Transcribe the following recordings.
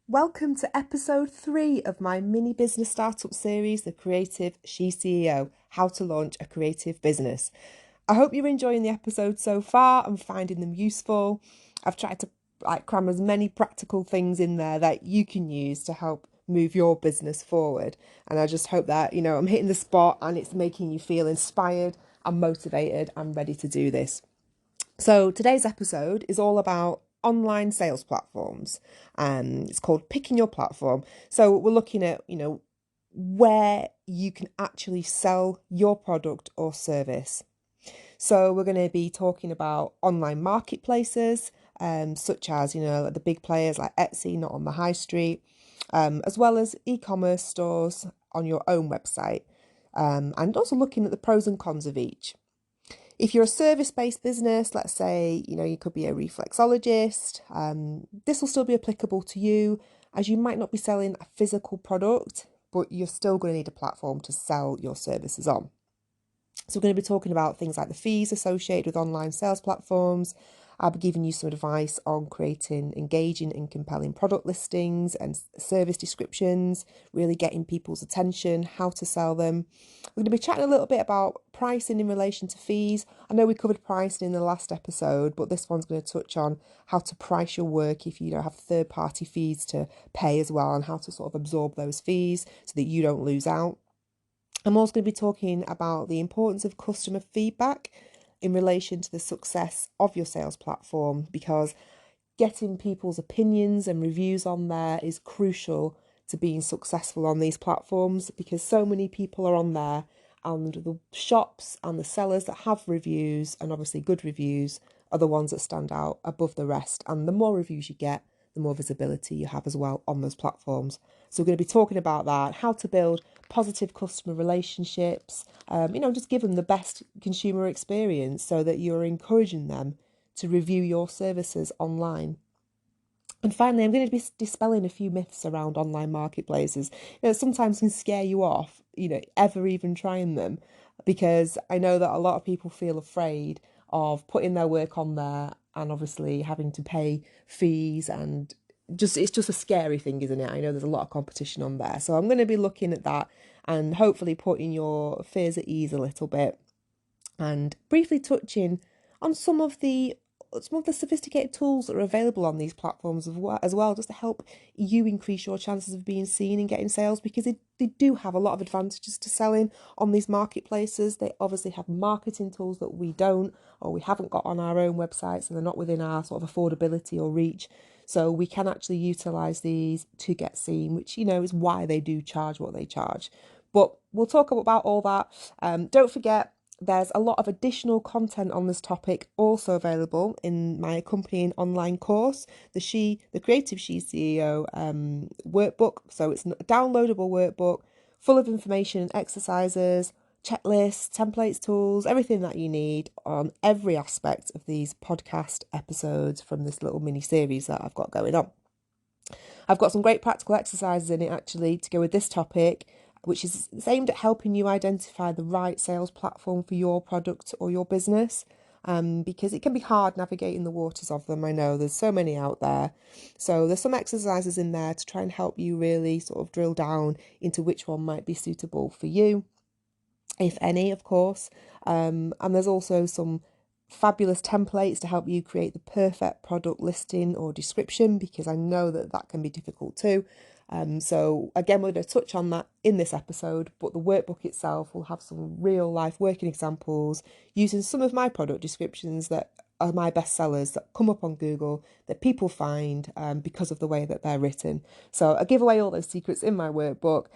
Welcome to episode 3 of my mini business startup series, the Creative SheCEO, How to Launch a Creative Business. I hope you're enjoying the episodes so far and finding them useful. I've tried to cram as many practical things in there that you can use to help move your business forward. And I just hope that, I'm hitting the spot and it's making you feel inspired and motivated and ready to do this. So today's episode is all about online sales platforms. It's called Picking Your Platform. So we're looking at, where you can actually sell your product or service. So we're going to be talking about online marketplaces, such as, the big players like Etsy, not on the high street, as well as e-commerce stores on your own website, and also looking at the pros and cons of each. If you're a service-based business, let's say, you could be a reflexologist, this will still be applicable to you as you might not be selling a physical product, but you're still going to need a platform to sell your services on. So we're going to be talking about things like the fees associated with online sales platforms. I'll be giving you some advice on creating engaging and compelling product listings and service descriptions, really getting people's attention, how to sell them. We're going to be chatting a little bit about pricing in relation to fees. I know we covered pricing in the last episode, but this one's going to touch on how to price your work if you don't have third-party fees to pay as well, and how to sort of absorb those fees so that you don't lose out. I'm also going to be talking about the importance of customer feedback in relation to the success of your sales platform, because getting people's opinions and reviews on there is crucial to being successful on these platforms, because so many people are on there and the shops and the sellers that have reviews, and obviously good reviews, are the ones that stand out above the rest. And the more reviews you get, the more visibility you have as well on those platforms. So we're going to be talking about that, how to build positive customer relationships, just give them the best consumer experience so that you're encouraging them to review your services online. And finally, I'm going to be dispelling a few myths around online marketplaces. Sometimes can scare you off, ever even trying them, because I know that a lot of people feel afraid of putting their work on there and obviously having to pay fees, and it's just a scary thing, isn't it? I know there's a lot of competition on there. So I'm going to be looking at that and hopefully putting your fears at ease a little bit, and briefly touching on some of the sophisticated tools that are available on these platforms as well, just to help you increase your chances of being seen and getting sales, because they do have a lot of advantages to selling on these marketplaces. They obviously have marketing tools that we don't, or we haven't got on our own websites, and they're not within our sort of affordability or reach. So we can actually utilise these to get seen, which, is why they do charge what they charge. But we'll talk about all that. Don't forget, there's a lot of additional content on this topic also available in my accompanying online course, the Creative SheCEO workbook. So it's a downloadable workbook full of information and exercises, checklists, templates, tools, everything that you need on every aspect of these podcast episodes from this little mini series that I've got going on. I've got some great practical exercises in it actually to go with this topic, which is aimed at helping you identify the right sales platform for your product or your business, because it can be hard navigating the waters of them. I know there's so many out there. So there's some exercises in there to try and help you really sort of drill down into which one might be suitable for you, if any, of course. And there's also some fabulous templates to help you create the perfect product listing or description, because I know that can be difficult too. So again, we're going to touch on that in this episode, but the workbook itself will have some real life working examples using some of my product descriptions that are my best sellers that come up on Google that people find because of the way that they're written. So I give away all those secrets in my workbook.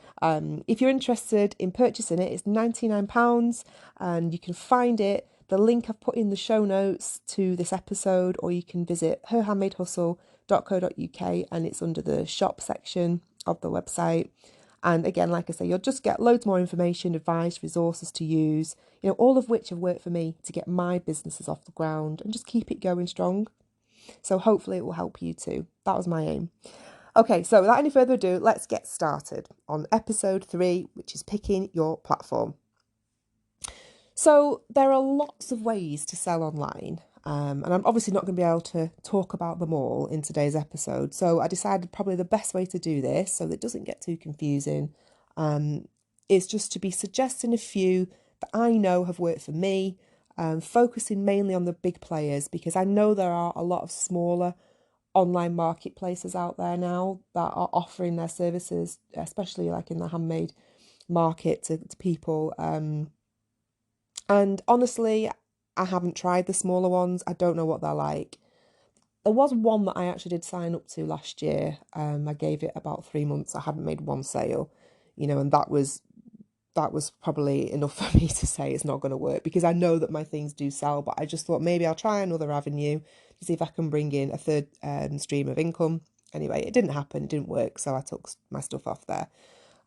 If you're interested in purchasing it, it's £99 and you can find it. The link I've put in the show notes to this episode, or you can visit herhandmadehustle.co.uk and it's under the shop section of the website. And again, like I say, you'll just get loads more information, advice, resources to use, all of which have worked for me to get my businesses off the ground and just keep it going strong. So hopefully it will help you too. That was my aim. Okay, so without any further ado, let's get started on episode 3, which is picking your platform. So there are lots of ways to sell online. And I'm obviously not going to be able to talk about them all in today's episode. So I decided probably the best way to do this, so that it doesn't get too confusing, is just to be suggesting a few that I know have worked for me, focusing mainly on the big players, because I know there are a lot of smaller online marketplaces out there now that are offering their services, especially like in the handmade market, to people. And honestly, I haven't tried the smaller ones. I don't know what they're like. There was one that I actually did sign up to last year. I gave it about 3 months. I hadn't made one sale, and that was probably enough for me to say it's not going to work, because I know that my things do sell. But I just thought maybe I'll try another avenue to see if I can bring in a third stream of income. Anyway, it didn't happen. It didn't work. So I took my stuff off there.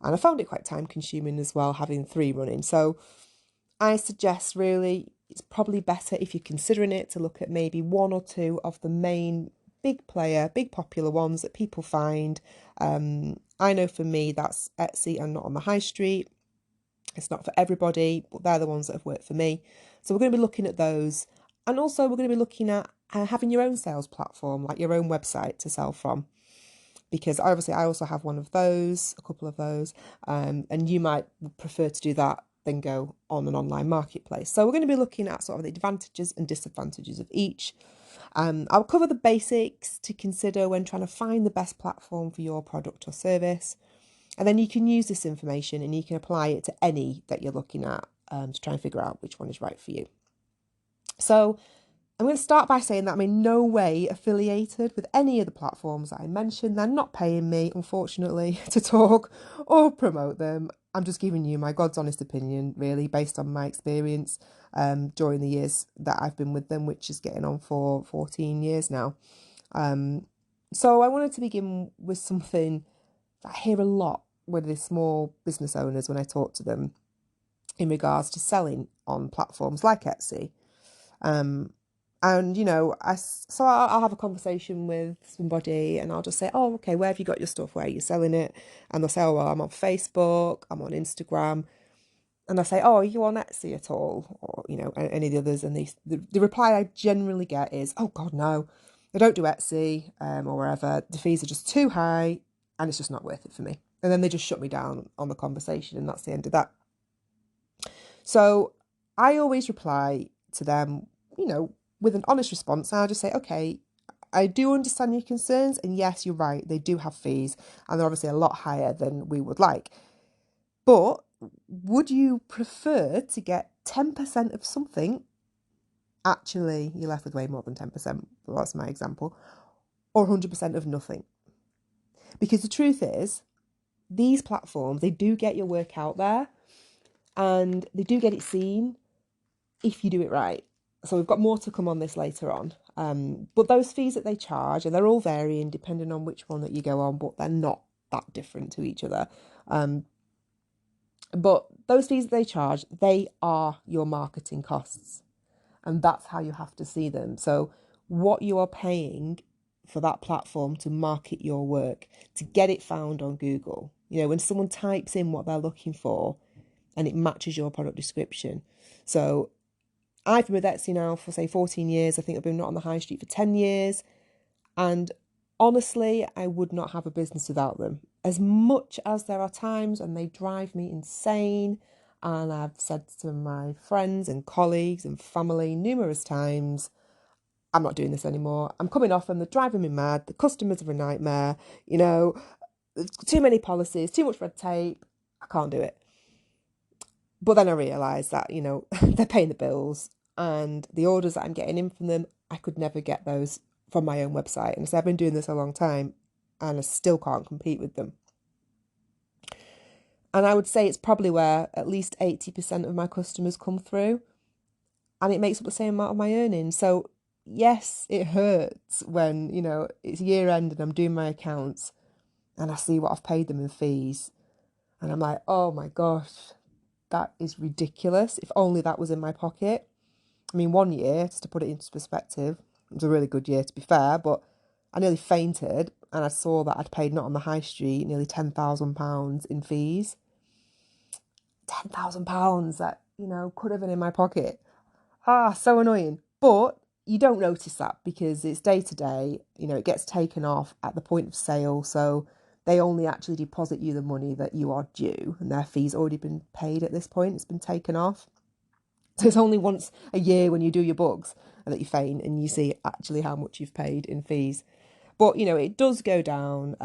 And I found it quite time consuming as well, having 3 running. So I suggest really it's probably better, if you're considering it, to look at maybe 1 or 2 of the main big popular ones that people find. I know for me that's Etsy and not on the high street. It's not for everybody, but they're the ones that have worked for me. So we're going to be looking at those. And also we're going to be looking at having your own sales platform, like your own website to sell from. Because obviously I also have one of those, a couple of those, and you might prefer to do that than go on an online marketplace. So we're going to be looking at sort of the advantages and disadvantages of each. I'll cover the basics to consider when trying to find the best platform for your product or service. And then you can use this information and you can apply it to any that you're looking at, to try and figure out which one is right for you. So I'm going to start by saying that I'm in no way affiliated with any of the platforms that I mentioned. They're not paying me, unfortunately, to talk or promote them. I'm just giving you my God's honest opinion, really, based on my experience during the years that I've been with them, which is getting on for 14 years now. So I wanted to begin with something that I hear a lot with the small business owners when I talk to them in regards to selling on platforms like Etsy. And, I'll have a conversation with somebody and I'll just say, oh, okay, where have you got your stuff? Where are you selling it? And they'll say, oh, well, I'm on Facebook, I'm on Instagram. And I say, oh, are you on Etsy at all? Or, any of the others. And the reply I generally get is, oh, God, no, I don't do Etsy or wherever. The fees are just too high and it's just not worth it for me. And then they just shut me down on the conversation and that's the end of that. So I always reply to them, with an honest response. And I'll just say, okay, I do understand your concerns. And yes, you're right. They do have fees and they're obviously a lot higher than we would like. But would you prefer to get 10% of something? Actually, you're left with way more than 10%. But that's my example. Or 100% of nothing. Because the truth is, these platforms, they do get your work out there and they do get it seen if you do it right. So we've got more to come on this later on. But those fees that they charge, and they're all varying depending on which one that you go on, but they're not that different to each other. But those fees that they charge, they are your marketing costs. And that's how you have to see them. So what you are paying for that platform to market your work, to get it found on Google. When someone types in what they're looking for and it matches your product description. So I've been with Etsy now for, say, 14 years. I think I've been not on the high street for 10 years. And honestly, I would not have a business without them. As much as there are times and they drive me insane, and I've said to my friends and colleagues and family numerous times, I'm not doing this anymore. I'm coming off them. They're driving me mad. The customers are a nightmare. Too many policies, too much red tape. I can't do it. But then I realised that, they're paying the bills and the orders that I'm getting in from them, I could never get those from my own website. And so I've been doing this a long time and I still can't compete with them. And I would say it's probably where at least 80% of my customers come through and it makes up the same amount of my earnings. So yes, it hurts when, it's year end and I'm doing my accounts and I see what I've paid them in fees. And I'm like, oh my gosh, that is ridiculous. If only that was in my pocket. I mean, one year, just to put it into perspective, it was a really good year to be fair, but I nearly fainted and I saw that I'd paid not on the high street nearly £10,000 in fees. £10,000 that, could have been in my pocket. So annoying. But you don't notice that because it's day to day, it gets taken off at the point of sale. So they only actually deposit you the money that you are due, and their fee's already been paid at this point. It's been taken off. So it's only once a year when you do your books that you faint and you see actually how much you've paid in fees. But, it does go down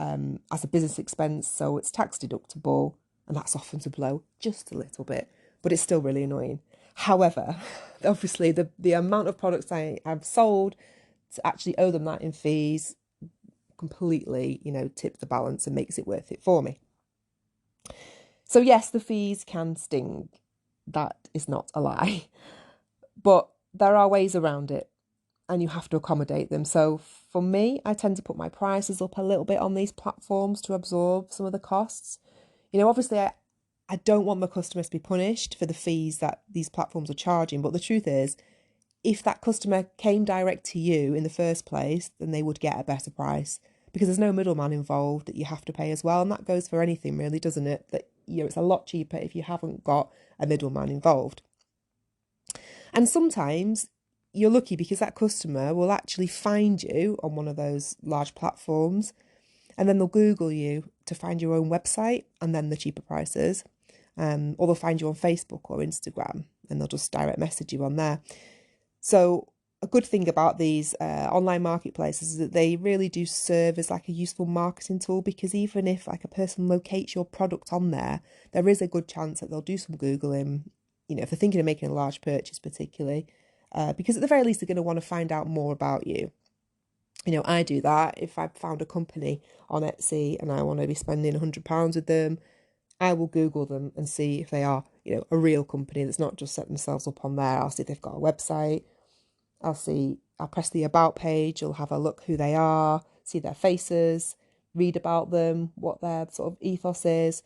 as a business expense, so it's tax deductible, and that's often to blow just a little bit, but it's still really annoying. However, obviously the amount of products I have sold to actually owe them that in fees completely, tips the balance and makes it worth it for me. So yes, the fees can sting. That is not a lie. But there are ways around it, and you have to accommodate them. So for me, I tend to put my prices up a little bit on these platforms to absorb some of the costs. Obviously I don't want my customers to be punished for the fees that these platforms are charging. But the truth is, if that customer came direct to you in the first place, then they would get a better price because there's no middleman involved that you have to pay as well. And that goes for anything really, doesn't it? That, it's a lot cheaper if you haven't got a middleman involved. And sometimes you're lucky because that customer will actually find you on one of those large platforms, and then they'll Google you to find your own website and then the cheaper prices. Or they'll find you on Facebook or Instagram and they'll just direct message you on there. So a good thing about these online marketplaces is that they really do serve as like a useful marketing tool, because even if like a person locates your product on there, there is a good chance that they'll do some Googling, if they're thinking of making a large purchase particularly, because at the very least they're going to want to find out more about you. I do that. If I've found a company on Etsy and I want to be spending £100 with them, I will Google them and see if they are, a real company that's not just set themselves up on there. I'll see if they've got a website. I'll press the about page. I'll have a look who they are, see their faces, read about them, what their sort of ethos is,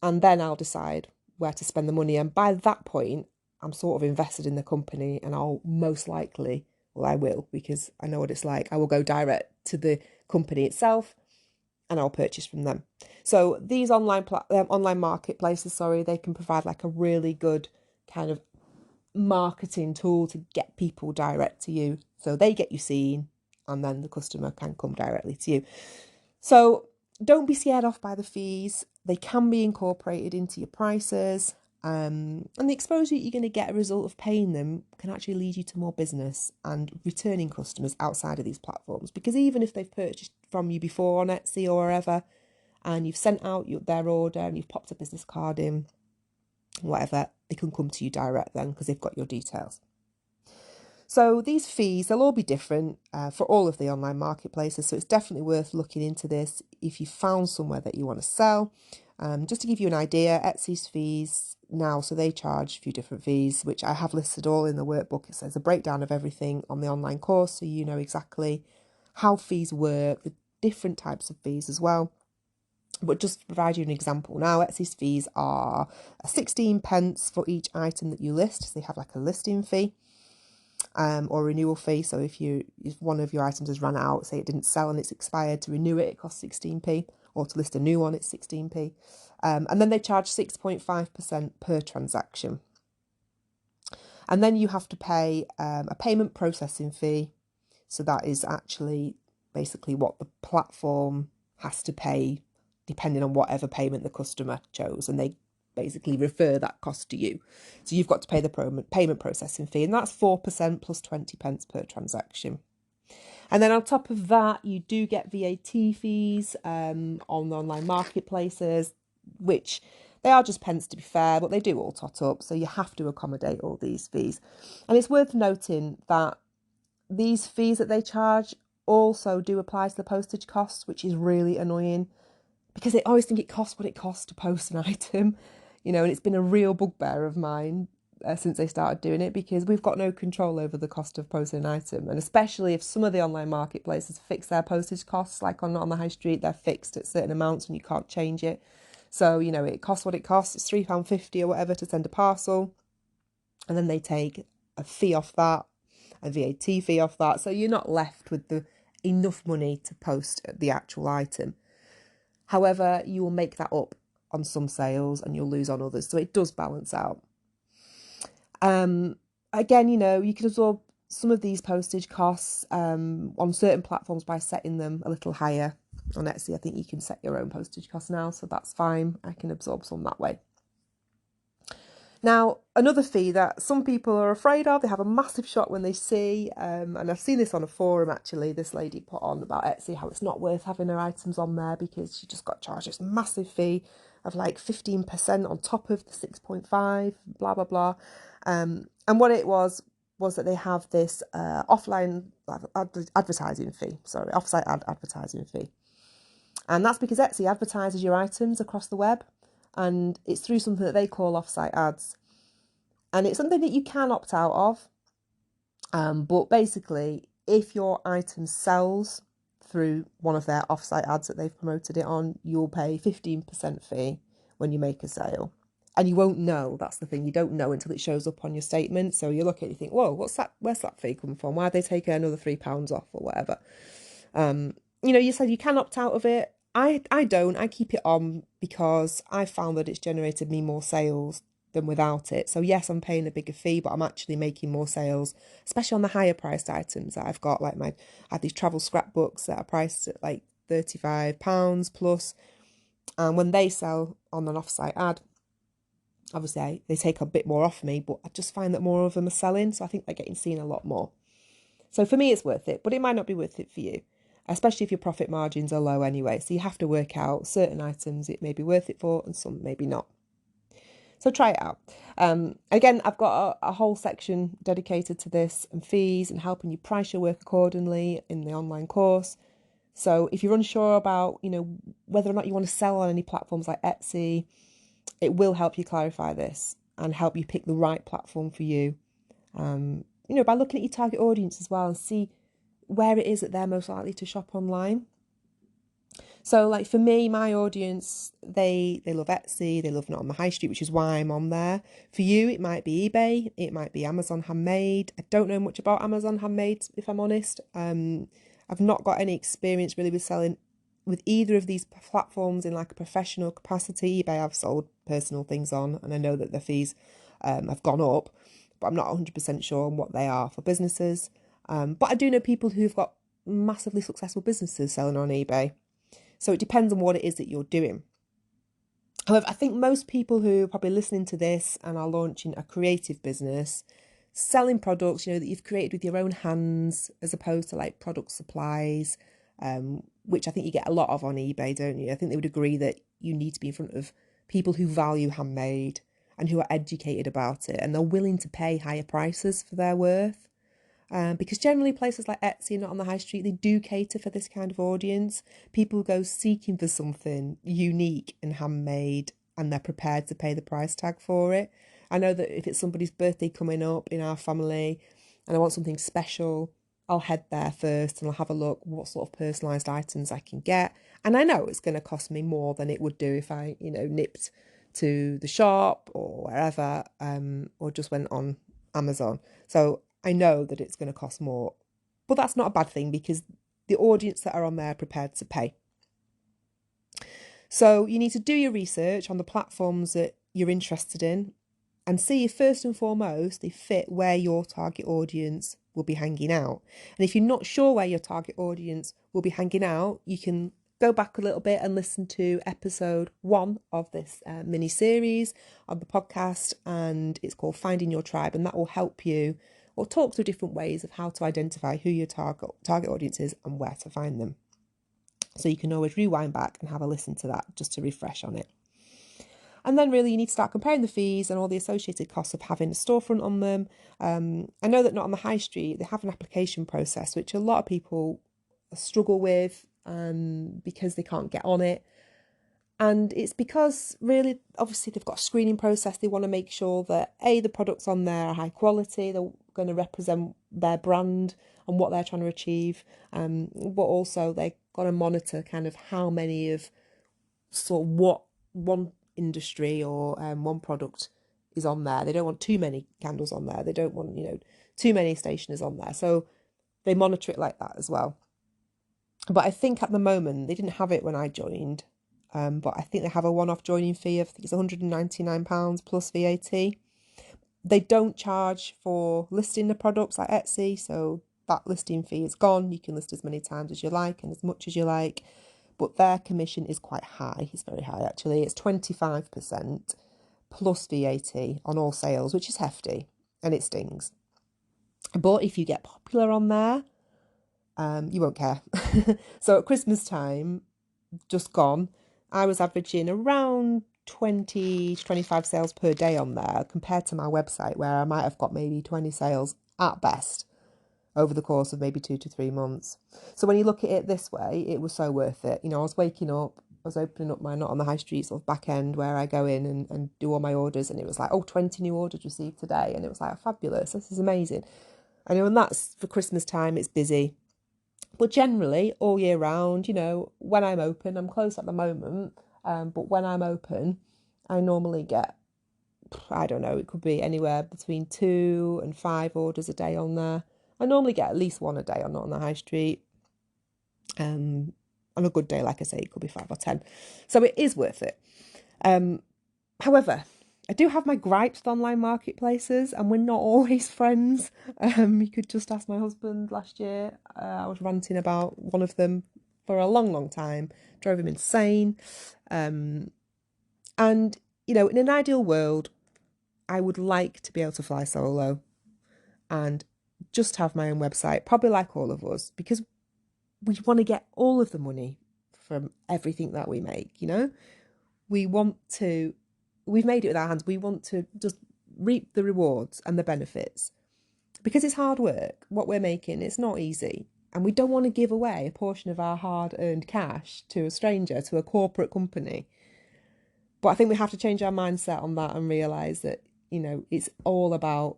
and then I'll decide where to spend the money. And by that point, I'm sort of invested in the company, and I'll most likely, I will, because I know what it's like, I will go direct to the company itself and I'll purchase from them. So these online marketplaces, they can provide like a really good kind of marketing tool to get people direct to you. So they get you seen, and then the customer can come directly to you. So don't be scared off by the fees. They can be incorporated into your prices. And the exposure you're going to get a result of paying them can actually lead you to more business and returning customers outside of these platforms. Because even if they've purchased from you before on Etsy or wherever, and you've sent out their order and you've popped a business card in, whatever, they can come to you direct then because they've got your details. So these fees, they'll all be different for all of the online marketplaces. So it's definitely worth looking into this if you found somewhere that you want to sell. Just to give you an idea, Etsy's fees now, so they charge a few different fees, which I have listed all in the workbook. It says a breakdown of everything on the online course, so you know exactly how fees work, the different types of fees as well. But just to provide you an example now, Etsy's fees are 16 pence for each item that you list. So they have like a listing fee or renewal fee. So if one of your items has run out, say it didn't sell and it's expired, to renew it, it costs 16p, or to list a new one, it's 16p. And then they charge 6.5% per transaction. And then you have to pay a payment processing fee. So that is actually basically what the platform has to pay depending on whatever payment the customer chose, and they basically refer that cost to you. So you've got to pay the payment processing fee, and that's 4% plus 20 pence per transaction. And then on top of that, you do get VAT fees on online marketplaces, which they are just pence to be fair, but they do all tot up. So you have to accommodate all these fees. And it's worth noting that these fees that they charge also do apply to the postage costs, which is really annoying, because they always think it costs what it costs to post an item, and it's been a real bugbear of mine since they started doing it, because we've got no control over the cost of posting an item. And especially if some of the online marketplaces fix their postage costs, like on the high street, they're fixed at certain amounts and you can't change it. So, it costs what it costs. It's £3.50 or whatever to send a parcel. And then they take a fee off that, a VAT fee off that. So you're not left with enough money to post the actual item. However, you will make that up on some sales and you'll lose on others. So it does balance out. Again, you can absorb some of these postage costs on certain platforms by setting them a little higher. On Etsy, I think you can set your own postage costs now, so that's fine. I can absorb some that way. Now, another fee that some people are afraid of, they have a massive shock when they see, and I've seen this on a forum actually, this lady put on about Etsy, how it's not worth having her items on there because she just got charged this massive fee of like 15% on top of the 6.5, blah, blah, blah. And what it was that they have this offline advertising fee, offsite advertising fee. And that's because Etsy advertises your items across the web, and it's through something that they call offsite ads. And it's something that you can opt out of. But basically, if your item sells through one of their offsite ads that they've promoted it on, you'll pay 15% fee when you make a sale. And you won't know, that's the thing, you don't know until it shows up on your statement. So you look at it, you think, whoa, what's that? Where's that fee coming from? Why are they taking another £3 off or whatever? You said you can opt out of it. I don't. I keep it on because I found that it's generated me more sales than without it. So yes, I'm paying a bigger fee, but I'm actually making more sales, especially on the higher priced items that I've got. Like I have these travel scrapbooks that are priced at like £35 plus. And when they sell on an offsite ad, obviously they take a bit more off me, but I just find that more of them are selling. So I think they're getting seen a lot more. So for me, it's worth it, but it might not be worth it for you, especially if your profit margins are low anyway. So you have to work out certain items it may be worth it for and some maybe not. So try it out. Again, I've got a whole section dedicated to this and fees and helping you price your work accordingly in the online course. So if you're unsure about, whether or not you want to sell on any platforms like Etsy, it will help you clarify this and help you pick the right platform for you. By looking at your target audience as well and see where it is that they're most likely to shop online. So like for me, my audience, they love Etsy, they love not on the high street, which is why I'm on there. For you, it might be eBay, it might be Amazon Handmade. I don't know much about Amazon Handmade, if I'm honest. I've not got any experience really with selling with either of these platforms in like a professional capacity. eBay I've sold personal things on, and I know that the fees have gone up, but I'm not 100% sure on what they are for businesses. But I do know people who've got massively successful businesses selling on eBay. So it depends on what it is that you're doing. However, I think most people who are probably listening to this and are launching a creative business, selling products, that you've created with your own hands, as opposed to like product supplies, which I think you get a lot of on eBay, don't you? I think they would agree that you need to be in front of people who value handmade and who are educated about it, and they're willing to pay higher prices for their worth. Because generally places like Etsy, not on the high street, they do cater for this kind of audience. People go seeking for something unique and handmade, and they're prepared to pay the price tag for it. I know that if it's somebody's birthday coming up in our family and I want something special, I'll head there first and I'll have a look what sort of personalised items I can get. And I know it's going to cost me more than it would do if I, nipped to the shop or wherever, or just went on Amazon. So I know that it's going to cost more, but that's not a bad thing because the audience that are on there are prepared to pay. So you need to do your research on the platforms that you're interested in and see if first and foremost they fit where your target audience will be hanging out. And if you're not sure where your target audience will be hanging out, you can go back a little bit and listen to episode 1 of this mini series on the podcast, and it's called Finding Your Tribe, and that will help you or talk through different ways of how to identify who your target audience is and where to find them. So you can always rewind back and have a listen to that just to refresh on it. And then really you need to start comparing the fees and all the associated costs of having a storefront on them. I know that not on the high street, they have an application process, which a lot of people struggle with because they can't get on it. And it's because really, obviously, they've got a screening process. They want to make sure that the products on there are high quality. They're going to represent their brand and what they're trying to achieve. But also they're going to monitor kind of how many of sort of what one industry or one product is on there. They don't want too many candles on there. They don't want, too many stationers on there. So they monitor it like that as well. But I think at the moment, they didn't have it when I joined. But I think they have a one-off joining fee of, I think it's £199 plus VAT. They don't charge for listing the products like Etsy, so that listing fee is gone. You can list as many times as you like and as much as you like, but their commission is quite high. It's very high, actually. It's 25% plus VAT on all sales, which is hefty, and it stings. But if you get popular on there, you won't care. So at Christmas time, just gone, I was averaging around 20 to 25 sales per day on there compared to my website, where I might have got maybe 20 sales at best over the course of maybe 2 to 3 months. So when you look at it this way, it was so worth it. You know, I was waking up, I was opening up my Not on the High Street sort of back end where I go in and do all my orders, and it was like, oh, 20 new orders received today. And it was like, fabulous, this is amazing. I know, and that's for Christmas time, it's busy. But generally, all year round, you know, when I'm open, I'm closed at the moment, but when I'm open, I normally get, I don't know, it could be anywhere between 2 and 5 orders a day on there. I normally get at least one a day on Not on the High Street. On a good day, like I say, it could be 5 or 10. So it is worth it. However, I do have my gripes with online marketplaces, and we're not always friends. You could just ask my husband last year. I was ranting about one of them for a long, long time. Drove him insane. And, you know, in an ideal world, I would like to be able to fly solo and just have my own website, probably like all of us, because we want to get all of the money from everything that we make, you know? We've made it with our hands. We want to just reap the rewards and the benefits. Because it's hard work, what we're making, it's not easy. And we don't want to give away a portion of our hard-earned cash to a stranger, to a corporate company. But I think we have to change our mindset on that and realise that, you know, it's all about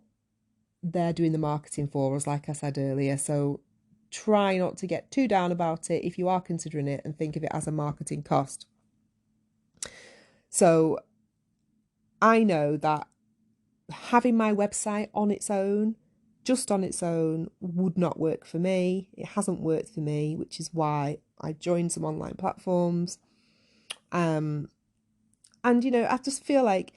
they're doing the marketing for us, like I said earlier. So try not to get too down about it if you are considering it, and think of it as a marketing cost. So I know that having my website on its own, just on its own, would not work for me. It hasn't worked for me, which is why I joined some online platforms. And, you know, I just feel like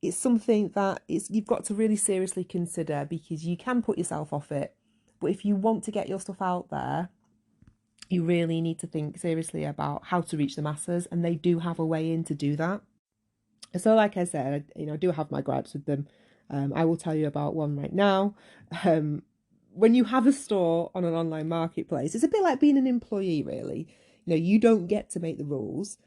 it's something that you've got to really seriously consider, because you can put yourself off it. But if you want to get your stuff out there, you really need to think seriously about how to reach the masses, and they do have a way in to do that. So like I said, you know, I do have my gripes with them. I will tell you about one right now. When you have a store on an online marketplace, it's a bit like being an employee, really. You know, you don't get to make the rules,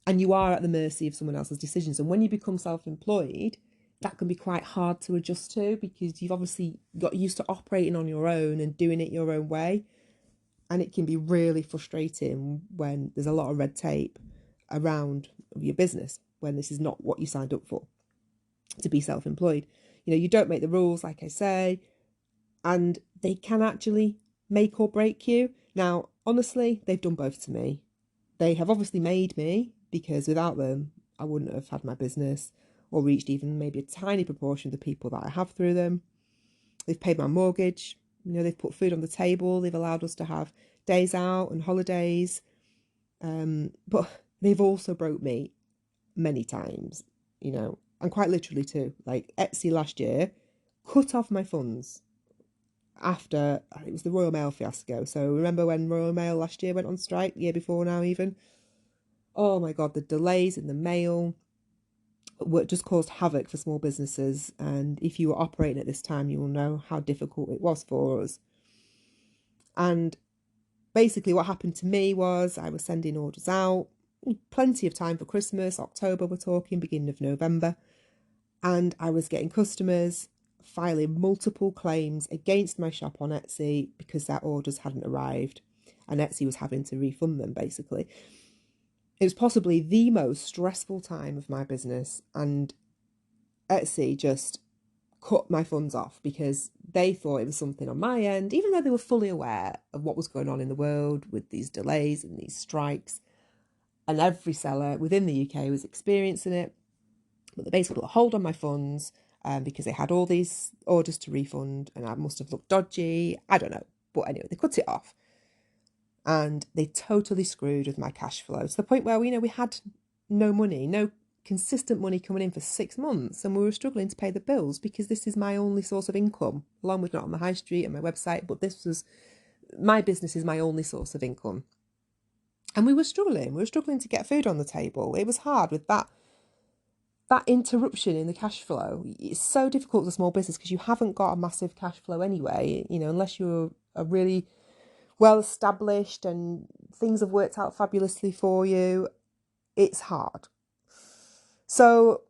and you are at the mercy of someone else's decisions. And when you become self-employed, that can be quite hard to adjust to, because you've obviously got used to operating on your own and doing it your own way. And it can be really frustrating when there's a lot of red tape around your business, when this is not what you signed up for, to be self-employed. You know, you don't make the rules, like I say, and they can actually make or break you. Now, honestly, they've done both to me. They have obviously made me, because without them, I wouldn't have had my business or reached even maybe a tiny proportion of the people that I have through them. They've paid my mortgage. You know, they've put food on the table. They've allowed us to have days out and holidays. But they've also broke me many times, you know, and quite literally too. Like Etsy last year cut off my funds after it was the Royal Mail fiasco. So remember when Royal Mail last year went on strike, the year before now even? Oh my God, the delays in the mail were just caused havoc for small businesses. And if you were operating at this time, you will know how difficult it was for us. And basically what happened to me was I was sending orders out, plenty of time for Christmas, October we're talking, beginning of November. And I was getting customers filing multiple claims against my shop on Etsy because their orders hadn't arrived, and Etsy was having to refund them, basically. It was possibly the most stressful time of my business, and Etsy just cut my funds off because they thought it was something on my end, even though they were fully aware of what was going on in the world with these delays and these strikes. And every seller within the UK was experiencing it. But they basically put a hold on my funds because they had all these orders to refund, and I must have looked dodgy. I don't know. But anyway, they cut it off. And they totally screwed with my cash flow to the point where we had no money, no consistent money coming in for 6 months, and we were struggling to pay the bills because this is my only source of income, along with not on the high street and my website, but this was my business is my only source of income. And we were struggling to get food on the table. It was hard with that interruption in the cash flow. It's so difficult as a small business because you haven't got a massive cash flow anyway, unless you're a really well established and things have worked out fabulously for you. It's hard. So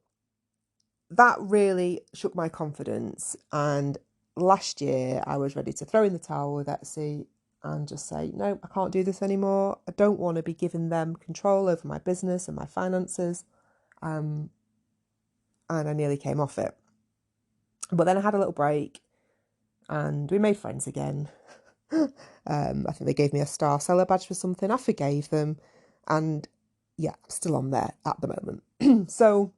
that really shook my confidence. And last year I was ready to throw in the towel with Etsy and just say, no, I can't do this anymore. I don't want to be giving them control over my business and my finances. And I nearly came off it. But then I had a little break and we made friends again. I think they gave me a star seller badge for something. I forgave them. And yeah, I'm still on there at the moment. So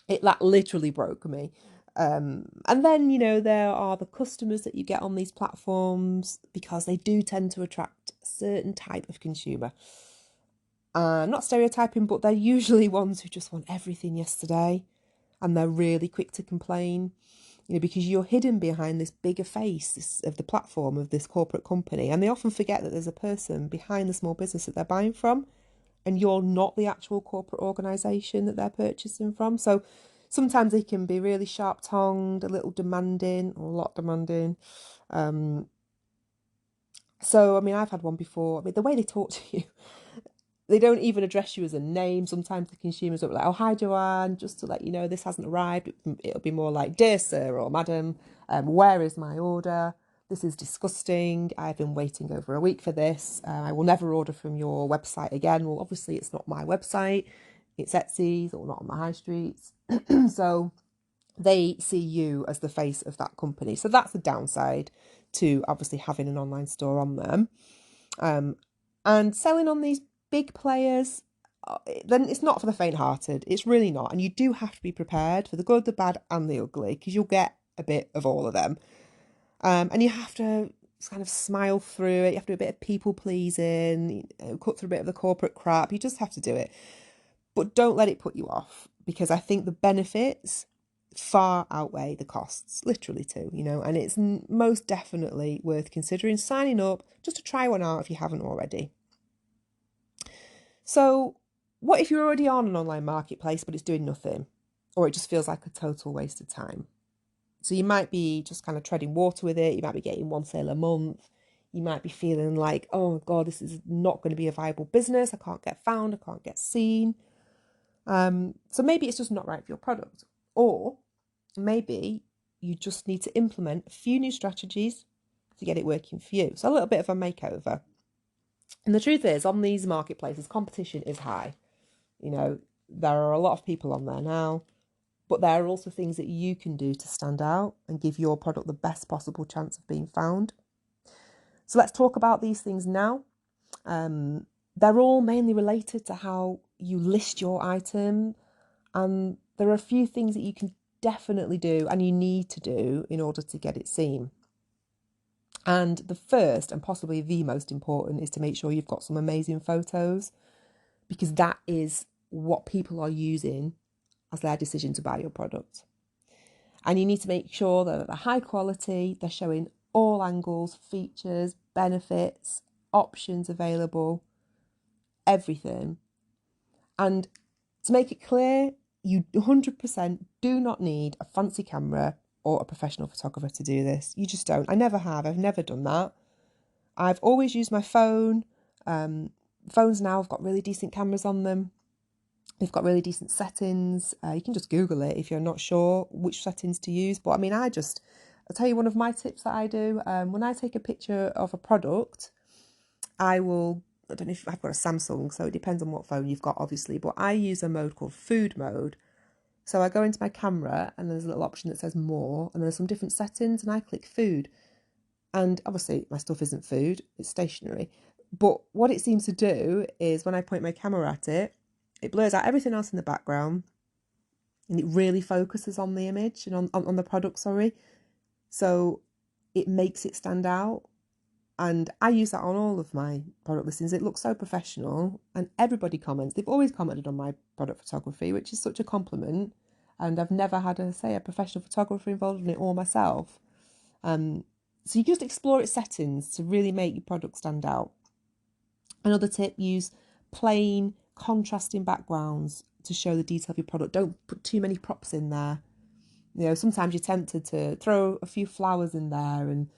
that literally broke me. And then, there are the customers that you get on these platforms because they do tend to attract a certain type of consumer. Not stereotyping, but they're usually ones who just want everything yesterday and they're really quick to complain, because you're hidden behind this bigger face of the platform of this corporate company. And they often forget that there's a person behind the small business that they're buying from and you're not the actual corporate organisation that they're purchasing from. So sometimes they can be really sharp-tongued, a little demanding, or a lot demanding. So, I've had one before. The way they talk to you, they don't even address you as a name. Sometimes the consumers will be like, oh, hi, Joanne, just to let you know this hasn't arrived. It'll be more like, dear sir or madam, where is my order? This is disgusting. I've been waiting over a week for this. I will never order from your website again. Well, obviously, it's not my website. It's Etsy's or not on the high streets. So they see you as the face of that company. So that's the downside to obviously having an online store on them. And selling on these big players, then it's not for the faint-hearted. It's really not. And you do have to be prepared for the good, the bad and the ugly because you'll get a bit of all of them. And you have to kind of smile through it. You have to do a bit of people pleasing, cut through a bit of the corporate crap. You just have to do it. But don't let it put you off because I think the benefits far outweigh the costs, literally too, and it's most definitely worth considering signing up just to try one out if you haven't already. So what if you're already on an online marketplace but it's doing nothing, or it just feels like a total waste of time? So you might be just kind of treading water with it. You might be getting one sale a month. You might be feeling like, oh God, this is not going to be a viable business. I can't get found. I can't get seen. So maybe it's just not right for your product. Or maybe you just need to implement a few new strategies to get it working for you. So a little bit of a makeover. And the truth is, on these marketplaces, competition is high. There are a lot of people on there now. But there are also things that you can do to stand out and give your product the best possible chance of being found. So let's talk about these things now. They're all mainly related to how you list your item. And there are a few things that you can definitely do and you need to do in order to get it seen. And the first and possibly the most important is to make sure you've got some amazing photos because that is what people are using as their decision to buy your product. And you need to make sure that they're high quality, they're showing all angles, features, benefits, options available, everything. And to make it clear, you 100% do not need a fancy camera or a professional photographer to do this. You just don't. I never have. I've never done that. I've always used my phone. Phones now have got really decent cameras on them. They've got really decent settings. You can just Google it if you're not sure which settings to use. But I'll tell you one of my tips that I do. When I take a picture of a product, I don't know if I've got a Samsung, so it depends on what phone you've got, obviously. But I use a mode called food mode. So I go into my camera and there's a little option that says more and there's some different settings and I click food. And obviously my stuff isn't food, it's stationery. But what it seems to do is when I point my camera at it, it blurs out everything else in the background and it really focuses on the image and on the product, sorry. So it makes it stand out. And I use that on all of my product listings. It looks so professional and everybody comments. They've always commented on my product photography, which is such a compliment. And I've never had a professional photographer involved in it or myself. So you just explore its settings to really make your product stand out. Another tip, use plain contrasting backgrounds to show the detail of your product. Don't put too many props in there. Sometimes you're tempted to throw a few flowers in there and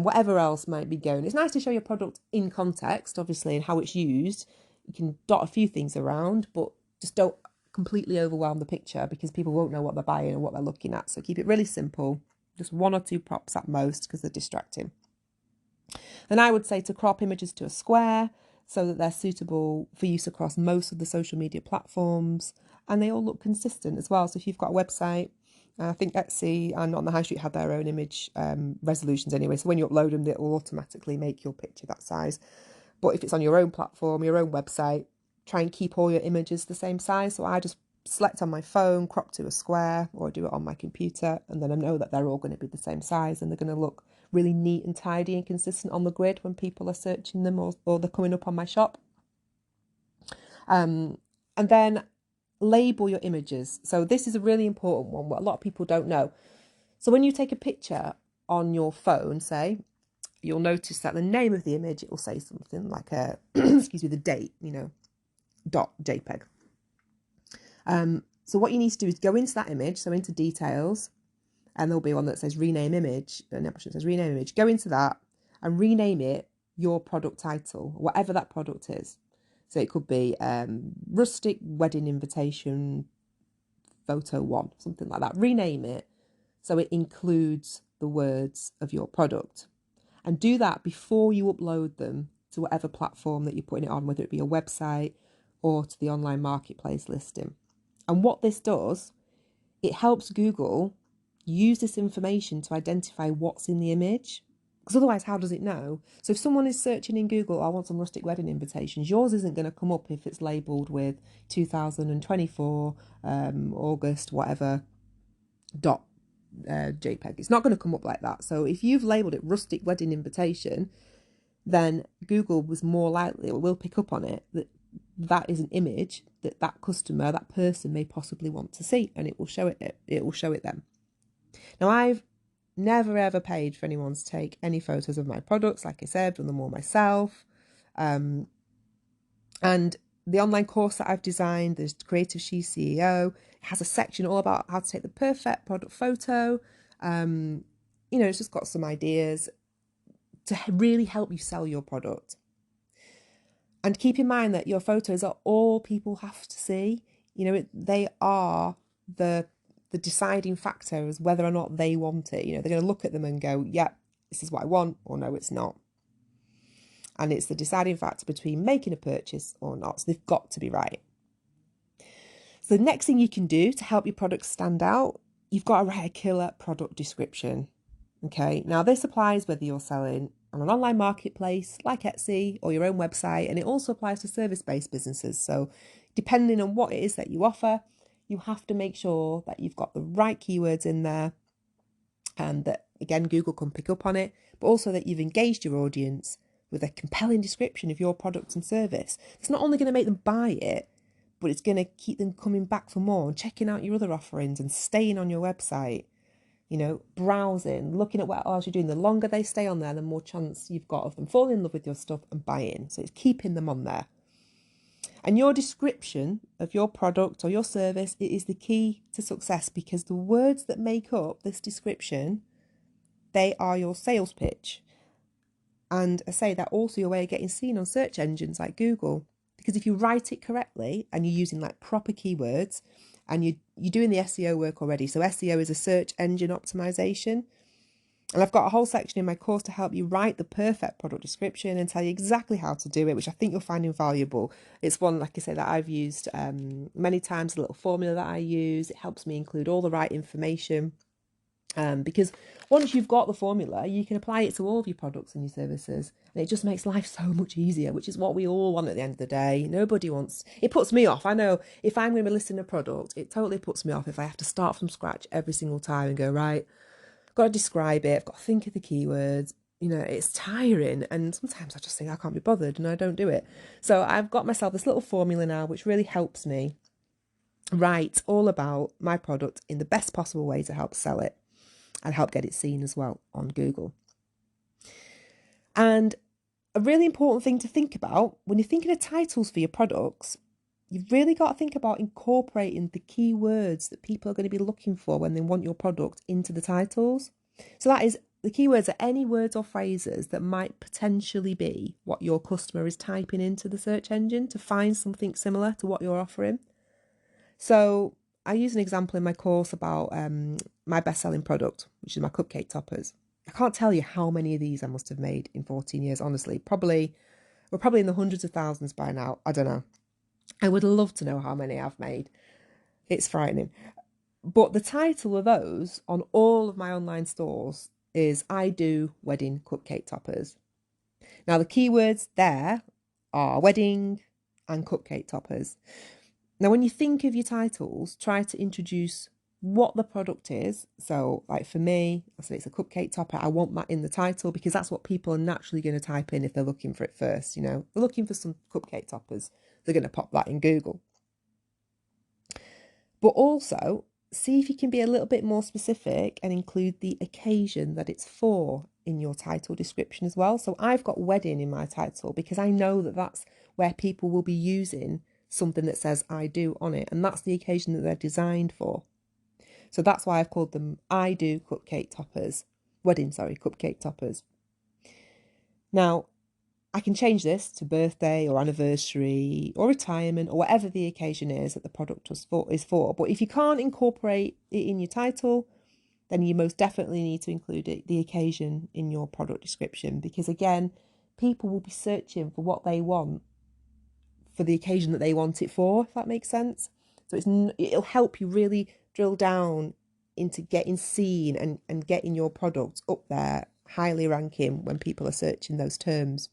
whatever else might be going. It's nice to show your product in context, obviously, and how it's used. You can dot a few things around, but just don't completely overwhelm the picture because people won't know what they're buying and what they're looking at. So keep it really simple. Just 1 or 2 props at most because they're distracting. And I would say to crop images to a square so that they're suitable for use across most of the social media platforms, and they all look consistent as well. So if you've got a website, I think Etsy and On the High Street have their own image resolutions anyway. So when you upload them, it will automatically make your picture that size. But if it's on your own platform, your own website, try and keep all your images the same size. So I just select on my phone, crop to a square, or do it on my computer, and then I know that they're all going to be the same size and they're going to look really neat and tidy and consistent on the grid when people are searching them or they're coming up on my shop. And then label your images. So this is a really important one, what a lot of people don't know. So when you take a picture on your phone, say, you'll notice that the name of the image, it will say something like the date, .jpg. So what you need to do is go into that image, so into details, and there'll be one that says rename image, an option that says rename image. Go into that and rename it your product title, whatever that product is. So it could be rustic wedding invitation photo 1, something like that. Rename it so it includes the words of your product. And do that before you upload them to whatever platform that you're putting it on, whether it be a website or to the online marketplace listing. And what this does, it helps Google use this information to identify what's in the image. Because otherwise, how does it know? So if someone is searching in Google, I want some rustic wedding invitations, yours isn't going to come up if it's labelled with 2024, August, whatever, .jpg. It's not going to come up like that. So if you've labelled it rustic wedding invitation, then Google was more likely, or will pick up on it, that is an image that customer, that person may possibly want to see, and it will show it them. Now, I've never ever paid for anyone to take any photos of my products. Like I said, I've done them all myself. And the online course that I've designed, the Creative SheCEO, has a section all about how to take the perfect product photo. It's just got some ideas to really help you sell your product. And keep in mind that your photos are all people have to see. They are the deciding factor as whether or not they want it. They're going to look at them and go, yeah, this is what I want, or no, it's not. And it's the deciding factor between making a purchase or not. So they've got to be right. So the next thing you can do to help your product stand out, you've got to write a killer product description. Okay, now this applies whether you're selling on an online marketplace like Etsy or your own website, and it also applies to service-based businesses. So depending on what it is that you offer, you have to make sure that you've got the right keywords in there and that, again, Google can pick up on it, but also that you've engaged your audience with a compelling description of your product and service. It's not only going to make them buy it, but it's going to keep them coming back for more and checking out your other offerings and staying on your website, browsing, looking at what else you're doing. The longer they stay on there, the more chance you've got of them falling in love with your stuff and buying. So it's keeping them on there. And your description of your product or your service, it is the key to success, because the words that make up this description, they are your sales pitch. And I say that also your way of getting seen on search engines like Google. Because if you write it correctly and you're using like proper keywords and you're doing the SEO work already. So SEO is a search engine optimization. And I've got a whole section in my course to help you write the perfect product description and tell you exactly how to do it, which I think you'll find invaluable. It's one, like I say, that I've used many times, a little formula that I use. It helps me include all the right information. Because once you've got the formula, you can apply it to all of your products and your services. And it just makes life so much easier, which is what we all want at the end of the day. Nobody wants, it puts me off. I know if I'm going to be listing a product, it totally puts me off if I have to start from scratch every single time and go, right, I've got to describe it, I've got to think of the keywords, it's tiring, and sometimes I just think I can't be bothered and I don't do it. So I've got myself this little formula now which really helps me write all about my product in the best possible way to help sell it and help get it seen as well on Google. And a really important thing to think about when you're thinking of titles for your products, you've really got to think about incorporating the keywords that people are going to be looking for when they want your product into the titles. So that is, the keywords are any words or phrases that might potentially be what your customer is typing into the search engine to find something similar to what you're offering. So I use an example in my course about my best-selling product, which is my cupcake toppers. I can't tell you how many of these I must have made in 14 years, honestly. We're probably in the hundreds of thousands by now. I don't know. I would love to know how many I've made. It's frightening. But the title of those on all of my online stores is I do wedding cupcake toppers. Now the keywords there are wedding and cupcake toppers. Now when you think of your titles, try to introduce what the product is. So like for me, I say it's a cupcake topper. I want that in the title because that's what people are naturally going to type in if they're looking for it first. They're looking for some cupcake toppers. They're going to pop that in Google. But also see if you can be a little bit more specific and include the occasion that it's for in your title description as well. So I've got wedding in my title because I know that that's where people will be using something that says I do on it, and that's the occasion that they're designed for. So that's why I've called them I do cupcake toppers. Cupcake toppers. Now, I can change this to birthday or anniversary or retirement or whatever the occasion is that the product is for. But if you can't incorporate it in your title, then you most definitely need to include the occasion in your product description, because again, people will be searching for what they want for the occasion that they want it for, if that makes sense. So it'll help you really drill down into getting seen and getting your product up there, highly ranking when people are searching those terms.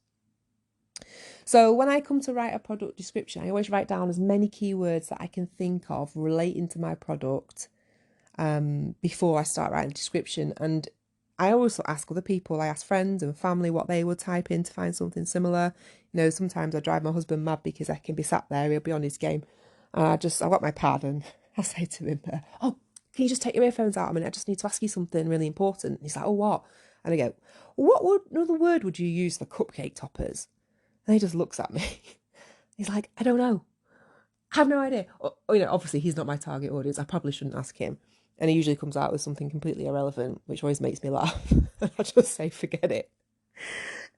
So when I come to write a product description, I always write down as many keywords that I can think of relating to my product before I start writing a description. And I also ask other people, I ask friends and family what they would type in to find something similar. Sometimes I drive my husband mad because I can be sat there, he'll be on his game. And I've got my pad and I say to him, oh, can you just take your earphones out a minute? I just need to ask you something really important. And he's like, oh, what? And I go, another word would you use for cupcake toppers? And he just looks at me. He's like, I don't know. I have no idea. Obviously he's not my target audience. I probably shouldn't ask him. And he usually comes out with something completely irrelevant, which always makes me laugh. I just say, forget it.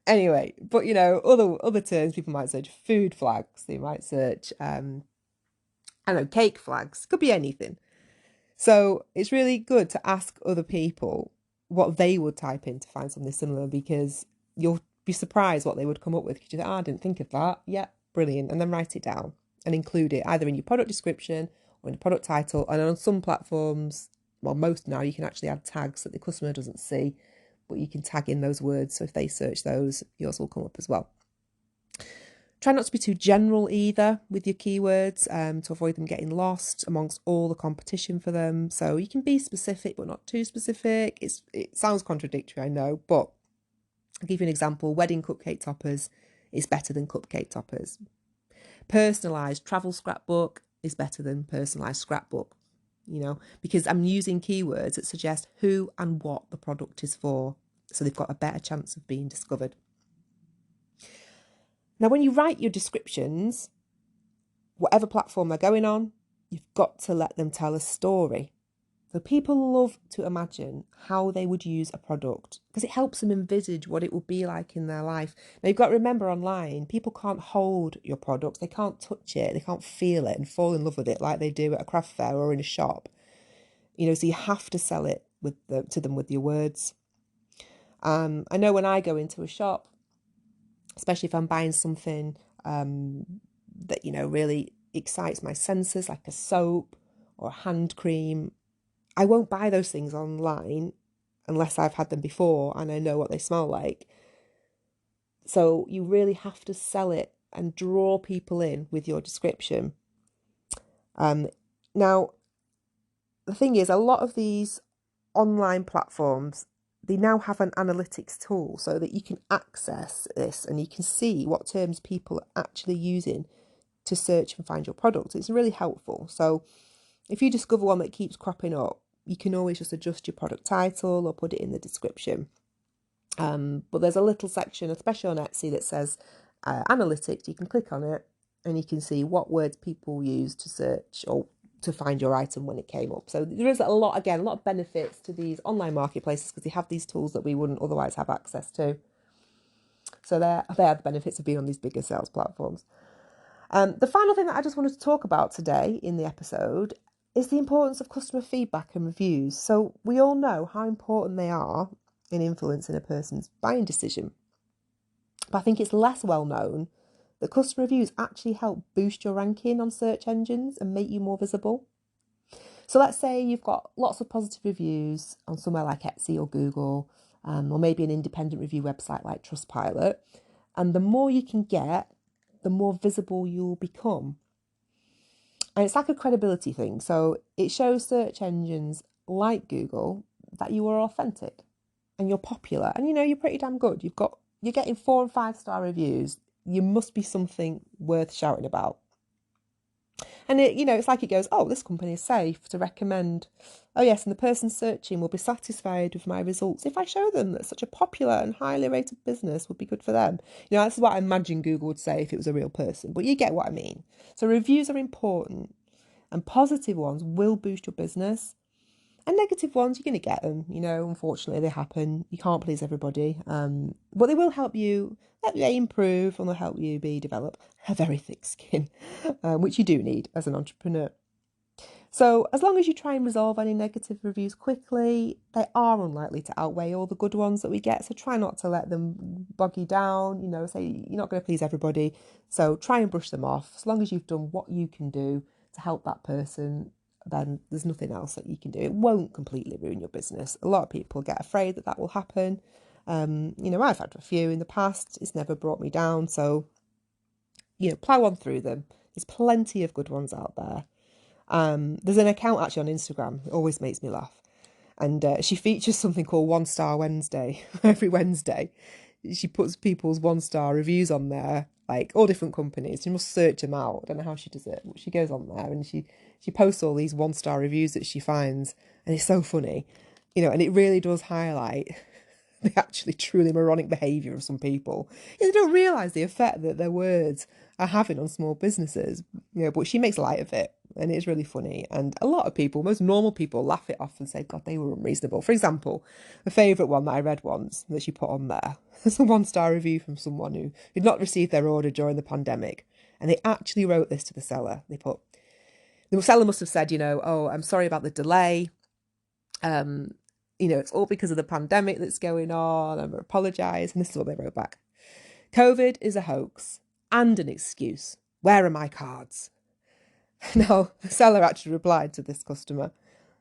Anyway, but other terms people might search: food flags. They might search, I don't know, cake flags. Could be anything. So it's really good to ask other people what they would type in to find something similar, because you'll be surprised what they would come up with. Because you think, I didn't think of that. Yeah, brilliant. And then write it down and include it either in your product description or in the product title. And on some platforms, well, most now, you can actually add tags that the customer doesn't see, but you can tag in those words. So if they search those, yours will come up as well. Try not to be too general either with your keywords to avoid them getting lost amongst all the competition for them. So you can be specific, but not too specific. It sounds contradictory, I know, but I'll give you an example. Wedding cupcake toppers is better than cupcake toppers. Personalised travel scrapbook is better than personalised scrapbook, because I'm using keywords that suggest who and what the product is for. So they've got a better chance of being discovered. Now, when you write your descriptions, whatever platform they're going on, you've got to let them tell a story. So people love to imagine how they would use a product because it helps them envisage what it would be like in their life. Now, you've got to remember, online, people can't hold your product. They can't touch it. They can't feel it and fall in love with it like they do at a craft fair or in a shop. So you have to sell it to them with your words. I know when I go into a shop, especially if I'm buying something that, really excites my senses, like a soap or a hand cream, I won't buy those things online unless I've had them before and I know what they smell like. So you really have to sell it and draw people in with your description. Now, the thing is, a lot of these online platforms, they now have an analytics tool so that you can access this and you can see what terms people are actually using to search and find your product. It's really helpful. So if you discover one that keeps cropping up, you can always just adjust your product title or put it in the description. But there's a little section, especially on Etsy, that says analytics. You can click on it and you can see what words people use to search or to find your item when it came up. So there is a lot of benefits to these online marketplaces because they have these tools that we wouldn't otherwise have access to. So they are the benefits of being on these bigger sales platforms. The final thing that I just wanted to talk about today in the episode is the importance of customer feedback and reviews. So we all know how important they are in influencing a person's buying decision. But I think it's less well known that customer reviews actually help boost your ranking on search engines and make you more visible. So let's say you've got lots of positive reviews on somewhere like Etsy or Google, or maybe an independent review website like Trustpilot. And the more you can get, the more visible you'll become. And it's like a credibility thing. So it shows search engines like Google that you are authentic and you're popular and you're pretty damn good. You're getting 4 and 5 star reviews. You must be something worth shouting about. And it's like it goes, oh, this company is safe to recommend. Oh yes, and the person searching will be satisfied with my results if I show them that such a popular and highly rated business would be good for them. That's what I imagine Google would say if it was a real person, but you get what I mean. So reviews are important, and positive ones will boost your business. And negative ones, you're going to get them. Unfortunately, they happen. You can't please everybody. But they will help you. They improve and they'll help you develop a very thick skin, which you do need as an entrepreneur. So as long as you try and resolve any negative reviews quickly, they are unlikely to outweigh all the good ones that we get. So try not to let them bog you down. Say you're not going to please everybody. So try and brush them off. As long as you've done what you can do to help that person, then there's nothing else that you can do. It won't completely ruin your business. A lot of people get afraid that will happen. I've had a few in the past. It's never brought me down. So, plow on through them. There's plenty of good ones out there. There's an account actually on Instagram. It always makes me laugh. And she features something called 1 Star Wednesday. Every Wednesday, she puts people's 1-star reviews on there, like all different companies. You must search them out. I don't know how she does it, but she goes on there and she posts all these 1-star reviews that she finds, and it's so funny, and it really does highlight the actually truly moronic behaviour of some people. They don't realise the effect that their words are having on small businesses, but she makes light of it, and it's really funny. And a lot of people, most normal people, laugh it off and say, God, they were unreasonable. For example, a favourite one that I read once that she put on there, there's a 1-star review from someone who did not receive their order during the pandemic, and they actually wrote this to the seller. They put, the seller must have said, oh, I'm sorry about the delay. It's all because of the pandemic that's going on. I apologise. And this is what they wrote back. COVID is a hoax and an excuse. Where are my cards? Now, the seller actually replied to this customer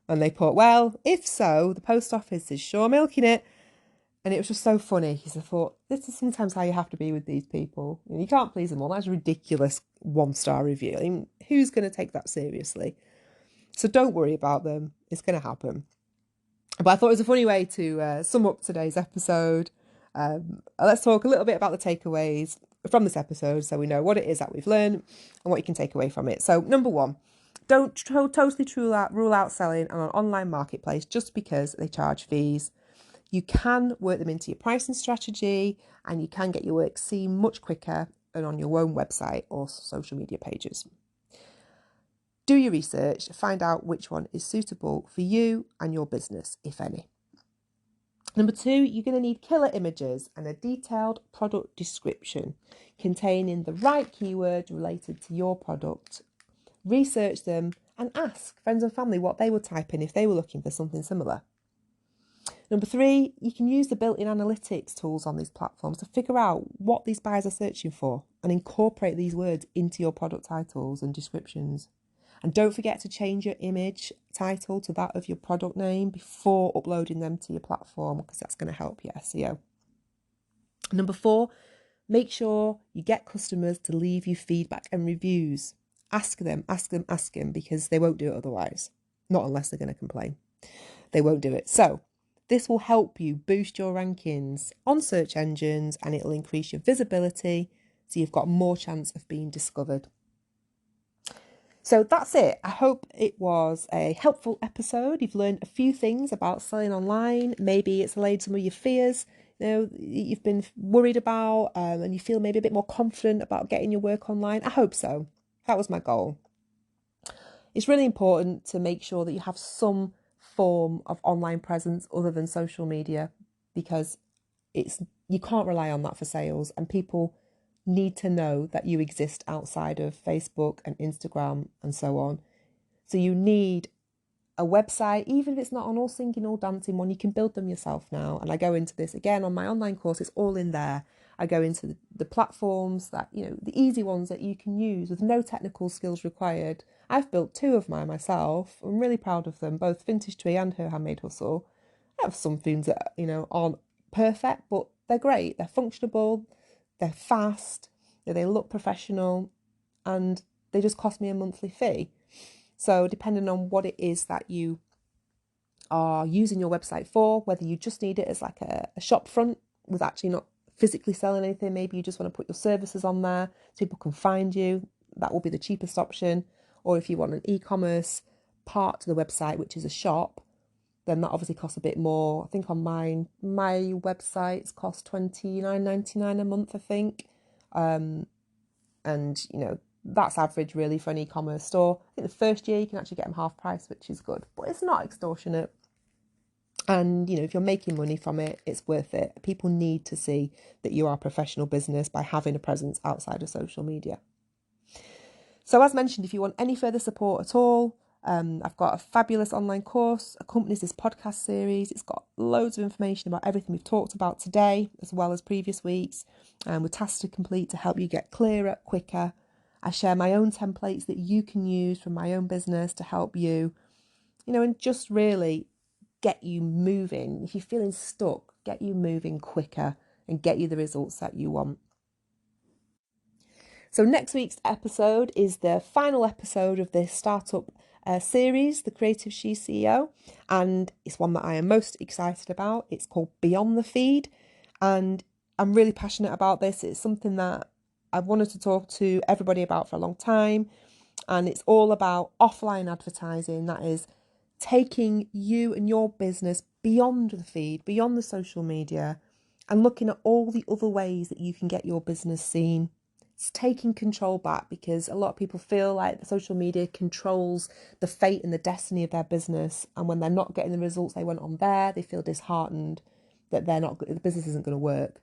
and they put, well, if so, the post office is sure milking it. And it was just so funny because I thought, this is sometimes how you have to be with these people. You can't please them all. That's a ridiculous 1-star review. I mean, who's going to take that seriously? So don't worry about them. It's going to happen. But I thought it was a funny way to sum up today's episode. Let's talk a little bit about the takeaways from this episode so we know what it is that we've learned and what you can take away from it. So number 1, don't totally rule out selling on an online marketplace just because they charge fees. You can work them into your pricing strategy and you can get your work seen much quicker than on your own website or social media pages. Do your research to find out which one is suitable for you and your business, if any. Number 2, you're going to need killer images and a detailed product description containing the right keywords related to your product. Research them and ask friends and family what they would type in if they were looking for something similar. Number 3, you can use the built-in analytics tools on these platforms to figure out what these buyers are searching for and incorporate these words into your product titles and descriptions. And don't forget to change your image title to that of your product name before uploading them to your platform, because that's going to help your SEO. Number 4, make sure you get customers to leave you feedback and reviews. Ask them, because they won't do it otherwise. Not unless they're going to complain. They won't do it. So This will help you boost your rankings on search engines, and it'll increase your visibility, so you've got more chance of being discovered. So that's it. I hope it was a helpful episode. You've learned a few things about selling online. Maybe it's allayed some of your fears, you've been worried about, and you feel maybe a bit more confident about getting your work online. I hope so. That was my goal. It's really important to make sure that you have some form of online presence other than social media, because you can't rely on that for sales, and people need to know that you exist outside of Facebook and Instagram and so on. So you need a website, even if it's not an all singing, all dancing one. You can build them yourself now. And I go into this again on my online course, it's all in there. I go into the platforms that, the easy ones that you can use with no technical skills required. I've built 2 of mine myself. I'm really proud of them, both Vintage Tree and her Handmade Hustle. I have some things that, aren't perfect, but they're great. They're functionable, they're fast, they look professional, and they just cost me a monthly fee. So depending on what it is that you are using your website for, whether you just need it as like a shop front with actually not physically selling anything, maybe you just want to put your services on there so people can find you, that will be the cheapest option. Or if you want an e-commerce part to the website, which is a shop, then that obviously costs a bit more. I think on my websites cost $29.99 a month, I think. And that's average really for an e-commerce store. I think the first year you can actually get them half price, which is good, but it's not extortionate. And if you're making money from it, it's worth it. People need to see that you are a professional business by having a presence outside of social media. So as mentioned, if you want any further support at all, I've got a fabulous online course, accompanies this podcast series. It's got loads of information about everything we've talked about today, as well as previous weeks, with tasks to complete to help you get clearer, quicker. I share my own templates that you can use from my own business to help you, and just really get you moving. If you're feeling stuck, get you moving quicker and get you the results that you want. So next week's episode is the final episode of this startup series, the Creative SheCEO, and it's one that I am most excited about. It's called Beyond the Feed, and I'm really passionate about this. It's something that I've wanted to talk to everybody about for a long time, and it's all about offline advertising. That is taking you and your business beyond the feed, beyond the social media, and looking at all the other ways that you can get your business seen. It's taking control back, because a lot of people feel like the social media controls the fate and the destiny of their business. And when they're not getting the results they want on there, they feel disheartened that the business isn't going to work.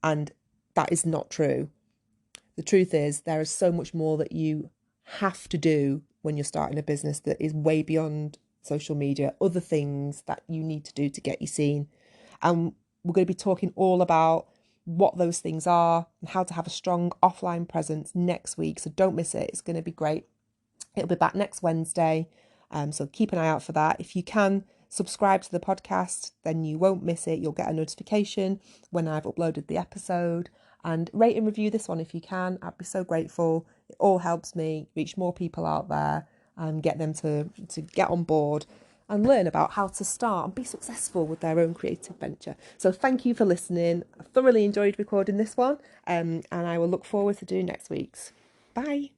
And that is not true. The truth is there is so much more that you have to do when you're starting a business that is way beyond social media, other things that you need to do to get you seen. And we're going to be talking all about what those things are and how to have a strong offline presence next week. So don't miss it. It's going to be great. It'll be back next Wednesday. So keep an eye out for that. If you can subscribe to the podcast, then you won't miss it. You'll get a notification when I've uploaded the episode. And rate and review this one if you can. I'd be so grateful. It all helps me reach more people out there and get them to get on board and learn about how to start and be successful with their own creative venture. So thank you for listening. I thoroughly enjoyed recording this one, and I will look forward to doing next week's. Bye.